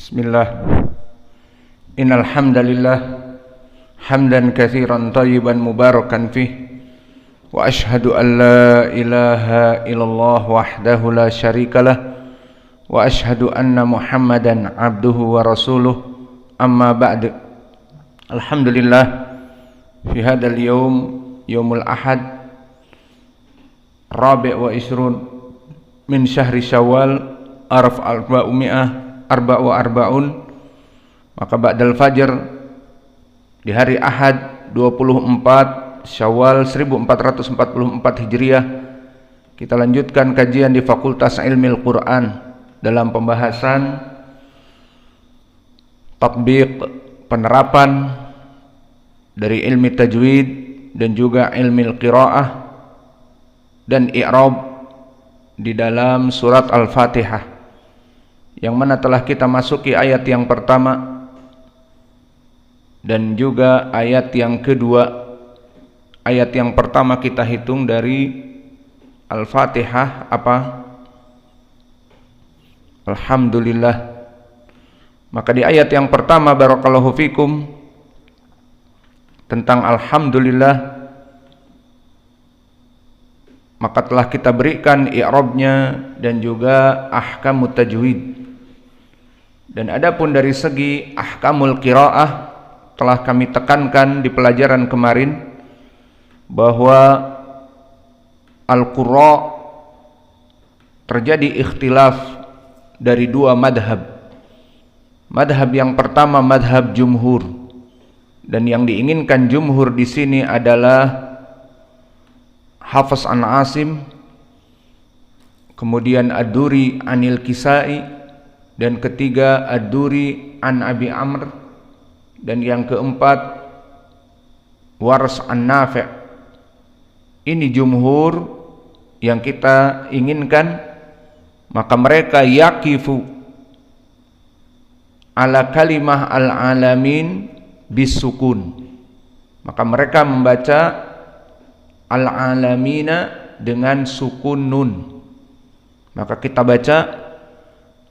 Bismillah. Innal hamdalillah hamdan katsiran thayyiban mubarakan fih wa asyhadu an la ilaha illallah wahdahu la syarikalah wa asyhadu anna Muhammadan abduhu wa rasuluh amma ba'd. Alhamdulillah fi hadzal yaumul ahad rabi' wa isrun min syahri Syawal araf arba'un, maka ba'dal fajr di hari Ahad 24 Syawal 1444 Hijriah kita lanjutkan kajian di Fakultas Ilmi Al-Quran dalam pembahasan tatbiq, penerapan dari ilmi tajwid dan juga ilmi al-qiraah dan i'rab di dalam surat Al-Fatihah, yang mana telah kita masuki ayat yang pertama dan juga ayat yang kedua. Ayat yang pertama kita hitung dari Al-Fatihah apa? Alhamdulillah. Maka di ayat yang pertama barakallahu fikum tentang Alhamdulillah, maka telah kita berikan i'rabnya dan juga ahkamut tajwid. Dan adapun dari segi ahkamul qiraah telah kami tekankan di pelajaran kemarin bahwa al-qurra terjadi ikhtilaf dari dua madhab. Madhab yang pertama madhab jumhur, dan yang diinginkan jumhur di sini adalah Hafs an Asim, kemudian Ad-Duri anil Kisai, dan ketiga Ad-Duri an Abi Amr, dan yang keempat Wars an Nafi'. Ini jumhur yang kita inginkan. Maka mereka yakifu ala kalimah al-alamin bisukun, maka mereka membaca al-alamina dengan sukun nun. Maka kita baca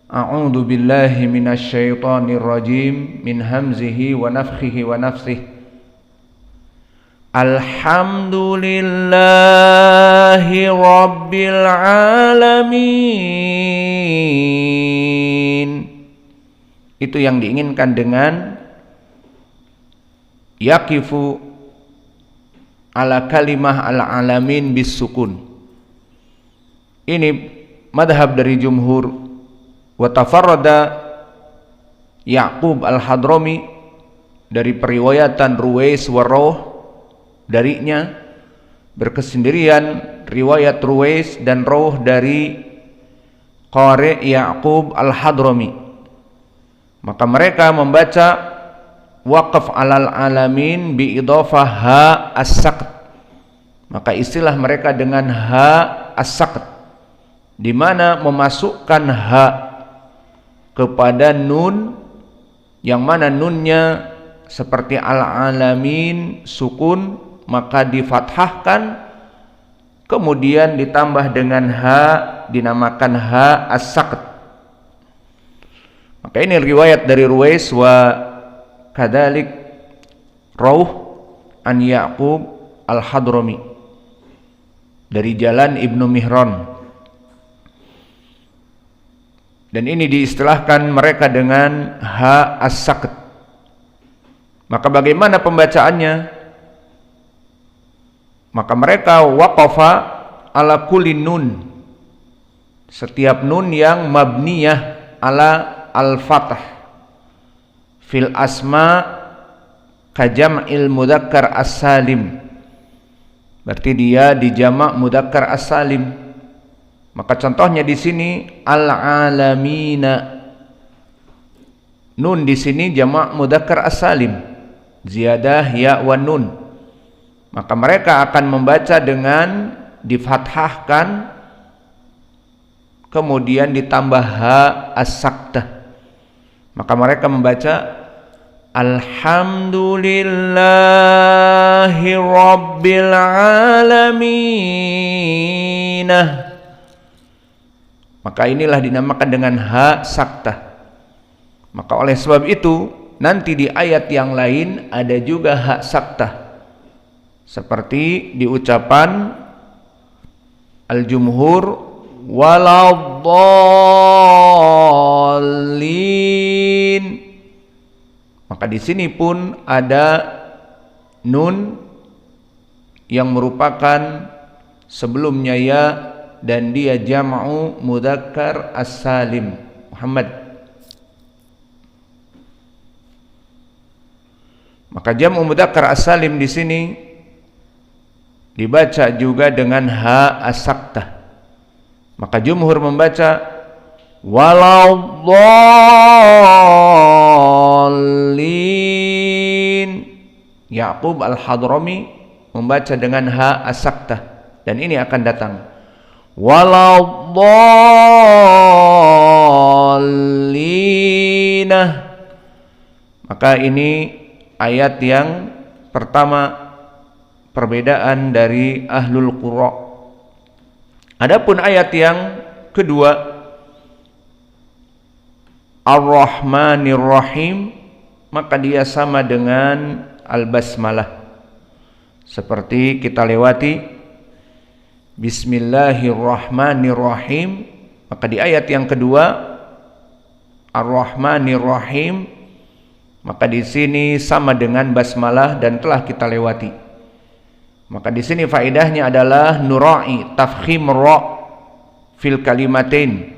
a'udzu billahi minasyaitonir rajim min hamzihi wa nafthihi wa nafsihi. Alhamdulillahi rabbil alamin. Itu yang diinginkan dengan yakifu ala kalimah al-alamin bis sukun. Ini madhab dari jumhur. Wa tafarrada Ya'qub al-Hadrami dari periwayatan Ruwais wa Rawh, darinya berkesendirian riwayat Ruwais dan Rawh dari Qari Ya'qub al-Hadrami. Maka mereka membaca waqaf alal alamin bi idhafah ha as-saqt. Maka istilah mereka dengan ha as-saqt, di mana memasukkan ha kepada nun, yang mana nunnya seperti al-alamin sukun, maka difathahkan kemudian ditambah dengan ha, dinamakan ha as-saqt. Maka ini riwayat dari Ruwais wa kadzalik Rawh an Ya'qub al-Hadrami dari jalan Ibnu Mihran. Dan ini diistilahkan mereka dengan ha as-saqt. Maka bagaimana pembacaannya? Maka mereka waqafa ala kulli nun, setiap nun yang mabniyah ala al-fath fil asma kajam'il mudzakkar as-salim. Berarti dia di jamak mudzakkar as-salim. Maka contohnya di sini al-alamina. Nun di sini jamak mudzakkar as-salim, ziyadah ya wa nun. Maka mereka akan membaca dengan difathahkan kemudian ditambah ha as-saqtah. Maka mereka membaca alhamdulillahi rabbil alamin. Maka inilah dinamakan dengan ha saktah. Maka oleh sebab itu nanti di ayat yang lain ada juga hak saktah, seperti di ucapan al-jumhur waladdallin. Maka di sini pun ada nun yang merupakan sebelumnya ya, dan dia jam'u mudzakkar as-salim Muhammad. Maka jam'u mudzakkar as-salim di sini dibaca juga dengan ha as-saktah. Maka jumhur membaca waladdallin. Ya'qub al-Hadrami membaca dengan ha as-saktah, dan ini akan datang waladdallina. Maka ini ayat yang pertama, perbedaan dari ahlul qura. Adapun ayat yang kedua, Ar-Rahmanir Rahim, maka dia sama dengan Al-Basmalah. Seperti kita lewati Bismillahirrahmanirrahim, maka di ayat yang kedua Ar-Rahmanir Rahim, maka di sini sama dengan basmalah dan telah kita lewati. Maka di sini faedahnya adalah nurai tafkhim ra fil kalimatain.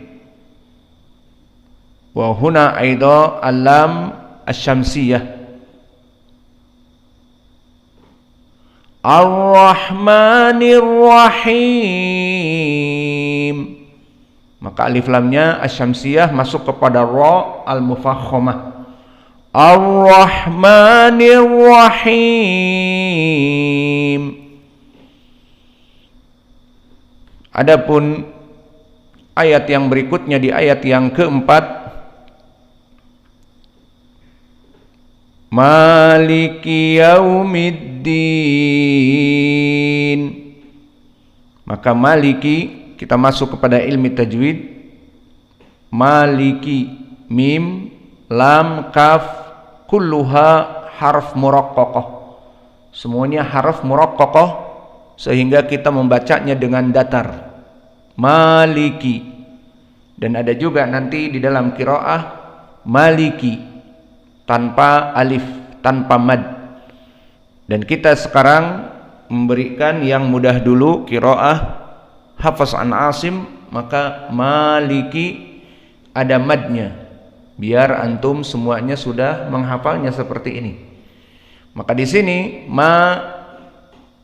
Wa huna aidha alam asy-syamsiyah. Ar-Rahmanir Rahim. Maka alif lamnya asy-syamsiyah masuk kepada ra al-mufakhamah. Ar-Rahmanir Rahim. Adapun ayat yang berikutnya di ayat yang keempat, Maliki Yaumiddin. Maka Maliki, kita masuk kepada ilmu tajwid. Maliki, mim, lam, kaf, kulluha harf muraqqaqah. Semuanya harf muraqqaqah, sehingga kita membacanya dengan datar. Maliki. Dan ada juga nanti di dalam qiraah Maliki tanpa alif, tanpa mad. Dan kita sekarang memberikan yang mudah dulu, qiraah Hafs an Asim, maka Maliki ada madnya, biar antum semuanya sudah menghafalnya seperti ini. Maka di sini ma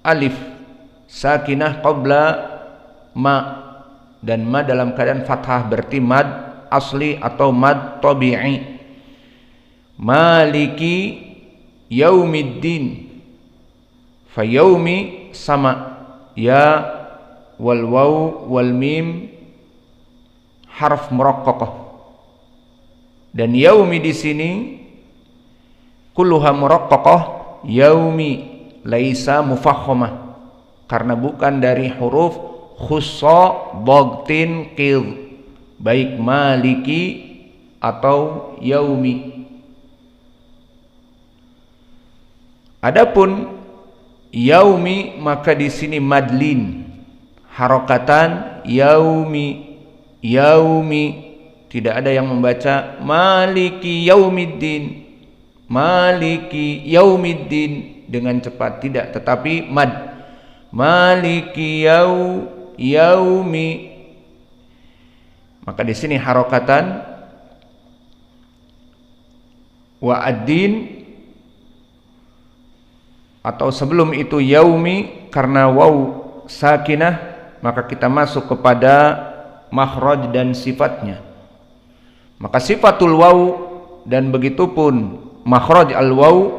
alif sakinah qabla ma, dan ma dalam keadaan fathah, berarti mad asli atau mad tabi'i. Maliki yaumiddin. Fa yaumi sama ya wal waw wal mim harf muraqqaqah. Dan yaumi di sini kulluha muraqqaqah, yaumi laisa mufakhamah, karena bukan dari huruf khussa dhagtin qidh, baik maliki atau yaumi. Adapun yaumi, maka di sini madlin, harokatan yaumi, yaumi. Tidak ada yang membaca maliki yaumiddin, maliki yaumiddin dengan cepat, tidak, tetapi mad, maliki yaumi. Maka di sini harokatan wa ad-din, atau sebelum itu yaumi, karena waw sakinah, maka kita masuk kepada makhraj dan sifatnya. Maka sifatul waw dan begitupun makhraj al waw,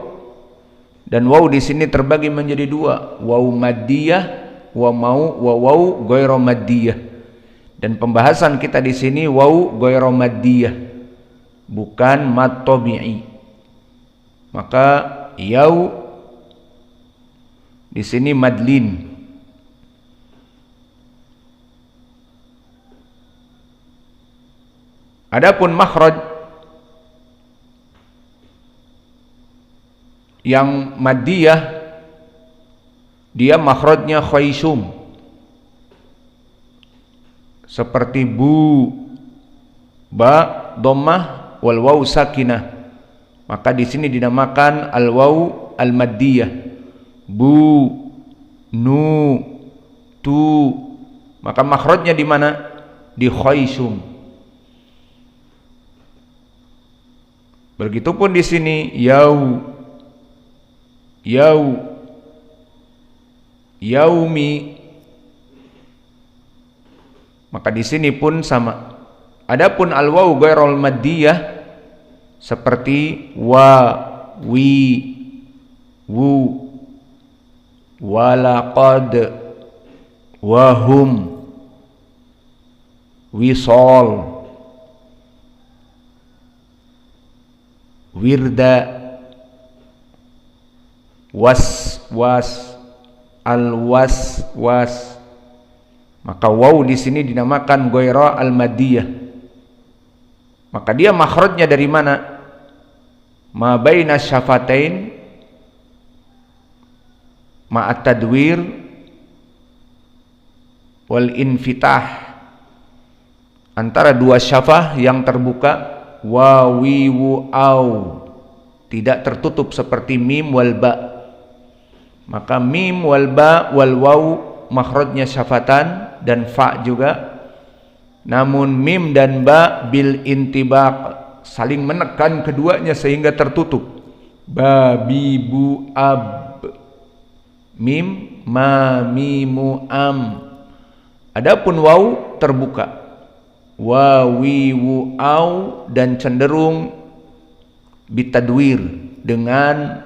dan waw di sini terbagi menjadi dua, waw maddiyah wa waw ghairu maddiyah. Dan pembahasan kita di sini waw ghairu maddiyah, bukan mad tabi'i. Maka yaw di sini madlin. Adapun makhraj Yang maddiyah dia makhrajnya khaysum, seperti bu, ba dhammah wal waw sakinah, maka di sini dinamakan al waw al maddiyah. Bu, nu, tu, maka makhrajnya di mana? Di khaysum. Begitupun di sini yau, yau, yaumi, maka di sini pun sama. Adapun al waw ghairul maddiyah seperti wa, wi, wu, walaqad, wahum, wisol, wirda, was, al-was, maka waw di sini dinamakan ghaira al-maddiyah. Maka dia makhrajnya dari mana? Ma baina syafatain ma'at tadwir wal infitah, antara dua syafah yang terbuka, wa, wi, wu, au, tidak tertutup seperti mim wal ba. Maka mim wal ba wal waw makhrajnya syafatan dan fa juga, namun mim dan ba bil intibaq, saling menekan keduanya sehingga tertutup. Ba, bi, bu, ab, mim, ma, mimu, am. Adapun waw terbuka, wa, wi, wu, au, dan cenderung bitadwir, dengan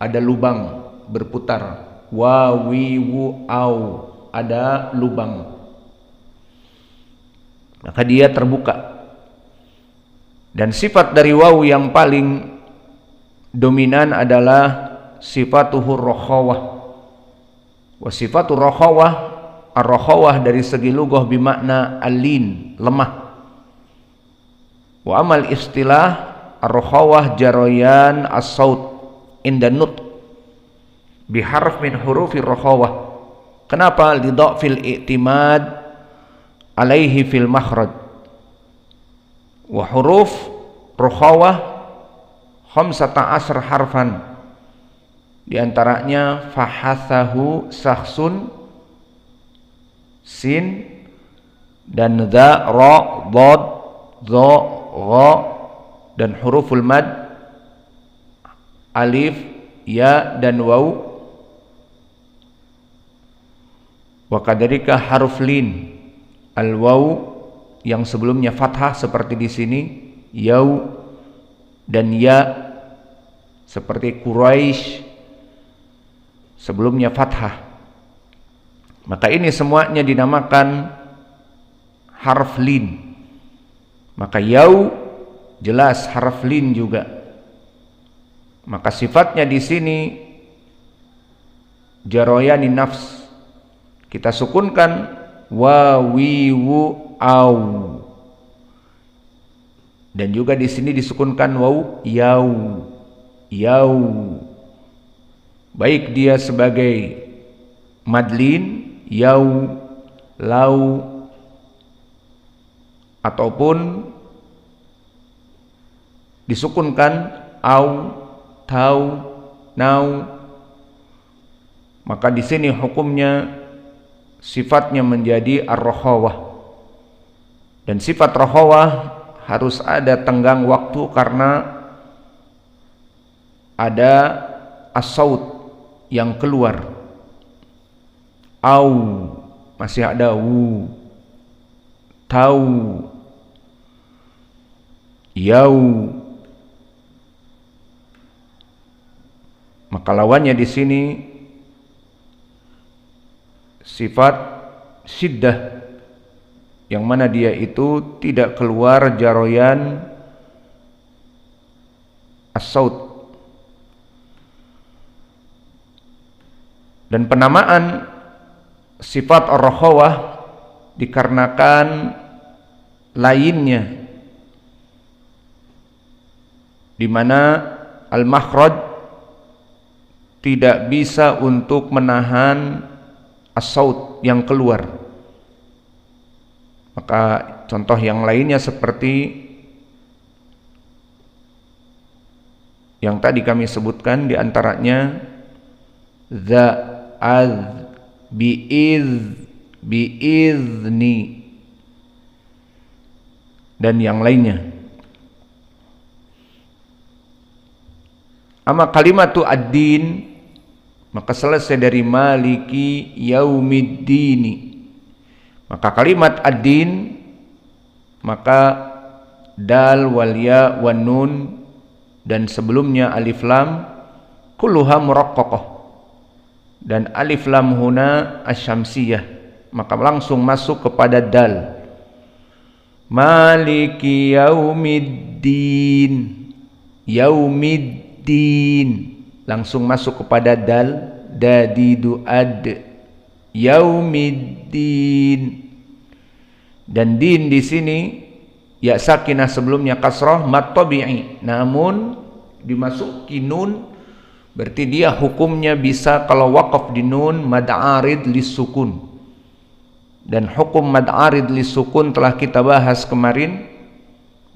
ada lubang berputar. Wa, wi, wu, au, ada lubang, maka dia terbuka. Dan sifat dari waw yang paling dominan adalah sifatuhur rakhawah. Wa sifatur rakhawah, ar-rakhawah dari segi lughah bimakna alin, lemah. Wa amal istilah, ar-rakhawah jarayan as-saut inda nutq biharf min hurufir rakhawah. Kenapa? Li dha'fil i'timad alaihi fil makhraj. Wa huruf rakhawah 15 harfan, di antaranya fahathahu sakhsun, sin, dan dha, ra, dhad, dha, gha, dan huruful mad alif, ya, dan waw. Wa kadhalika haruf lin, al waw yang sebelumnya fathah seperti di sini yau, dan ya seperti Quraisy sebelumnya fathah. Maka ini semuanya dinamakan harf lin. Maka yau jelas harf lin juga. Maka sifatnya di sini jaroyani nafs, kita sukunkan wa, wi, wu, au, dan juga di sini disukunkan waw, yau, yau, baik dia sebagai madlin, yau, lau, ataupun disukunkan au, tau, nau. Maka di sini hukumnya sifatnya menjadi ar-rakhawah. Dan sifat rakhawah harus ada tenggang waktu karena ada as-saut yang keluar. Au, masih ada wu, tau, yau. Maka lawannya di sini sifat syiddah, yang mana dia itu tidak keluar jaroyan as-saut. Dan penamaan sifat ar-rakhawah dikarenakan lainnya, di mana al-makhraj tidak bisa untuk menahan as-saut yang keluar. Maka contoh yang lainnya seperti yang tadi kami sebutkan, di antaranya za, az, biizni dan yang lainnya. Ama kalimatu ad-din, maka selesai dari maliki yaumiddini. Maka kalimat ad-din, maka dal wal ya wan nun dan sebelumnya alif lam kulluha muraqqaqah, dan alif lam huna asyamsiyah, maka langsung masuk kepada dal. Maliki yaumiddin, yaumiddin langsung masuk kepada dal, dadidu ad, yaumiddin. Dan din di sini ya sakinah sebelumnya kasrah mat tabi'i, namun dimasuki nun, berarti dia hukumnya bisa kalau waqaf di nun mad arid lisukun. Dan hukum mad arid lisukun telah kita bahas kemarin,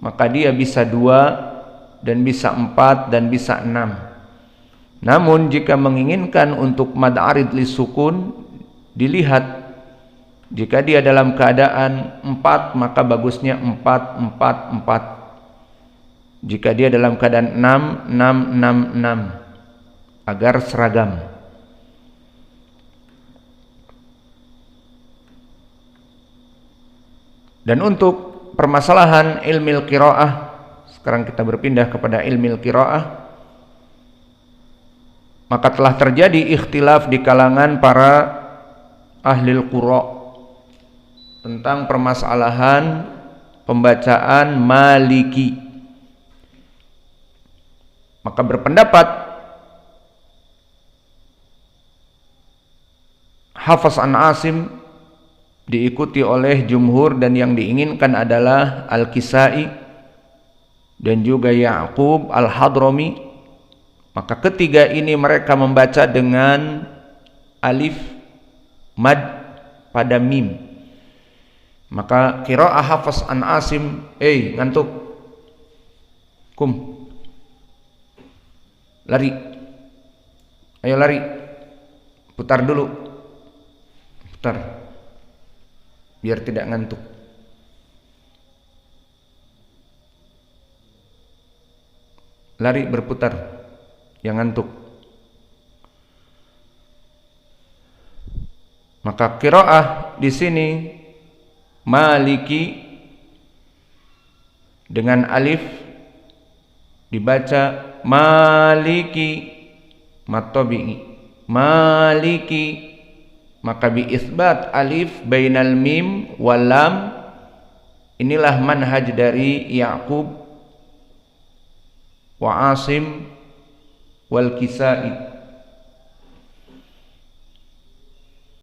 maka dia bisa 2 dan bisa 4 dan bisa 6. Namun jika menginginkan untuk mad arid lisukun, dilihat jika dia dalam keadaan 4 maka bagusnya 4, 4, 4. Jika dia dalam keadaan 6, 6, 6, 6, agar seragam. Dan untuk permasalahan ilmil qiraah, sekarang kita berpindah kepada ilmil qiraah, maka telah terjadi ikhtilaf di kalangan para ahlil qura tentang permasalahan pembacaan maliki. Maka berpendapat Hafs an Asim diikuti oleh jumhur, dan yang diinginkan adalah Al-Kisai dan juga Ya'qub Al-Hadrami. Maka ketiga ini mereka membaca dengan alif mad pada mim. Maka qiraah Hafs an Asim, ngantuk, kum, lari, ayo lari, putar dulu, putar, biar tidak ngantuk. Lari berputar, yang ngantuk. Maka qiraah di sini maliki dengan alif dibaca maliki matabi'i, maliki, maka bi isbat alif bainal mim wal lam. Inilah manhaj dari Ya'qub wa Asim wal Kisai.